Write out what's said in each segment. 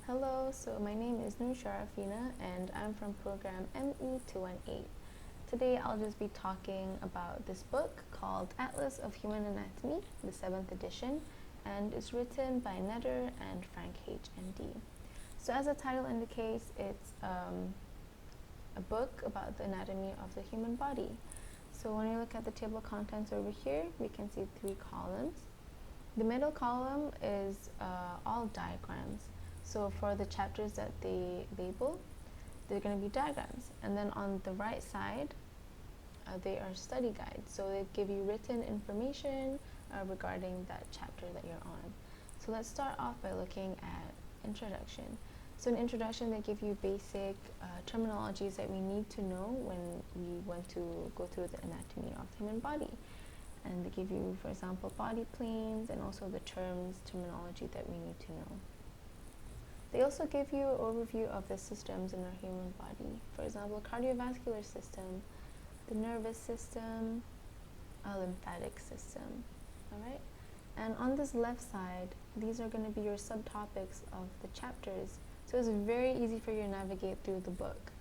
Hello, so my name is Sharizad and I'm from program ME218. Today I'll just be talking about this book called Atlas of Human Anatomy, the 7th edition, and it's written by Netter and Frank H.N.D. So as the title indicates, it's a book about the anatomy of the human body. So when we look at the table of contents over here, we can see 3 columns. The middle column is all diagrams. So for the chapters that they label, they're going to be diagrams. And then on the right side, they are study guides. So they give you written information regarding that chapter that you're on. So let's start off by looking at introduction. So in introduction, they give you basic terminologies that we need to know when we want to go through the anatomy of the human body. And they give you, for example, body planes and also the terminology that we need to know. They also give you an overview of the systems in our human body. For example, cardiovascular system, the nervous system, a lymphatic system. Alright? And on this left side, these are going to be your subtopics of the chapters. So it's very easy for you to navigate through the book,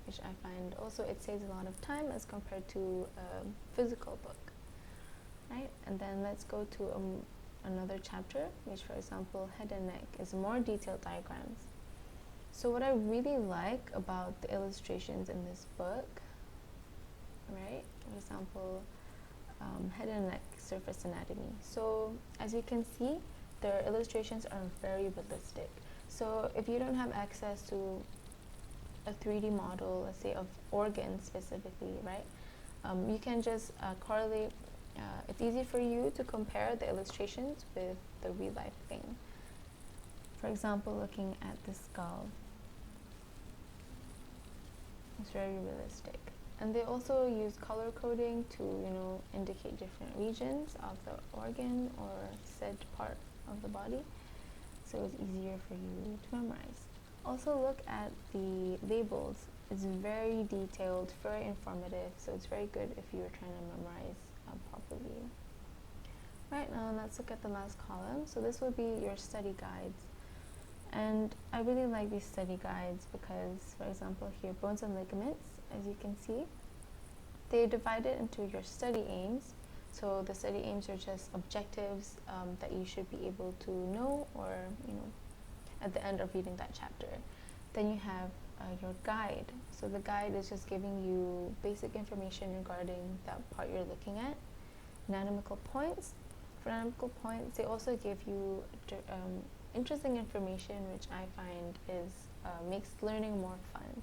which I find also it saves a lot of time as compared to a physical book. Right? And then let's go to another chapter, which, for example, head and neck, is more detailed diagrams. So what I really like about the illustrations in this book, right, for example, head and neck surface anatomy. So as you can see, their illustrations are very realistic. So if you don't have access to a 3D model, let's say of organs specifically, right, you can just correlate. It's easy for you to compare the illustrations with the real life thing. For example, looking at the skull, it's very realistic. And they also use color coding to, indicate different regions of the organ or said part of the body, so it's easier for you to memorize. Also look at the labels. It's very detailed, very informative, so it's very good if you're trying to memorize properly. Right, now let's look at the last column. So this will be your study guides. And I really like these study guides because, for example, here, bones and ligaments, as you can see, they divide it into your study aims. So the study aims are just objectives that you should be able to know or, at the end of reading that chapter. Then you have your guide. So the guide is just giving you basic information regarding that part you're looking at. Anatomical points. For anatomical points, they also give you interesting information, which I find is makes learning more fun,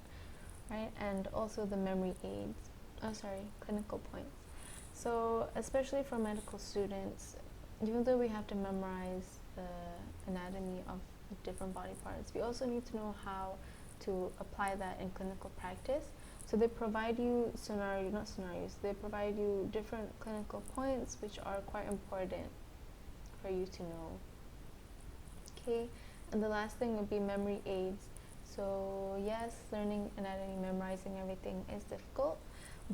right? And also the memory aids. Clinical points. So especially for medical students, even though we have to memorize the anatomy of different body parts, we also need to know how to apply that in clinical practice. So they provide you they provide you different clinical points which are quite important for you to know. Okay, and the last thing would be memory aids. So yes, learning anatomy, memorizing everything is difficult,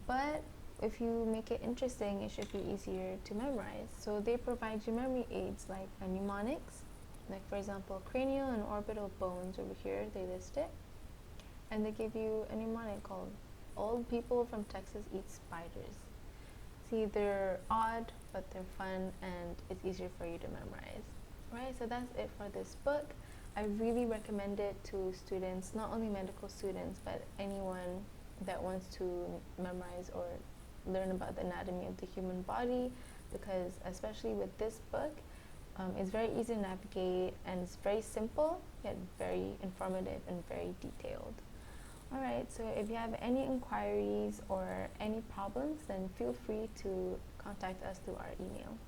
but if you make it interesting, it should be easier to memorize. So they provide you memory aids like mnemonics, like for example, cranial and orbital bones over here, they list it. And they give you a mnemonic called "Old people from Texas eat spiders." See, they're odd, but they're fun, and it's easier for you to memorize. Right, so that's it for this book. I really recommend it to students, not only medical students, but anyone that wants to memorize or learn about the anatomy of the human body, because especially with this book, it's very easy to navigate and it's very simple, yet very informative and very detailed. Alright, so if you have any inquiries or any problems, then feel free to contact us through our email.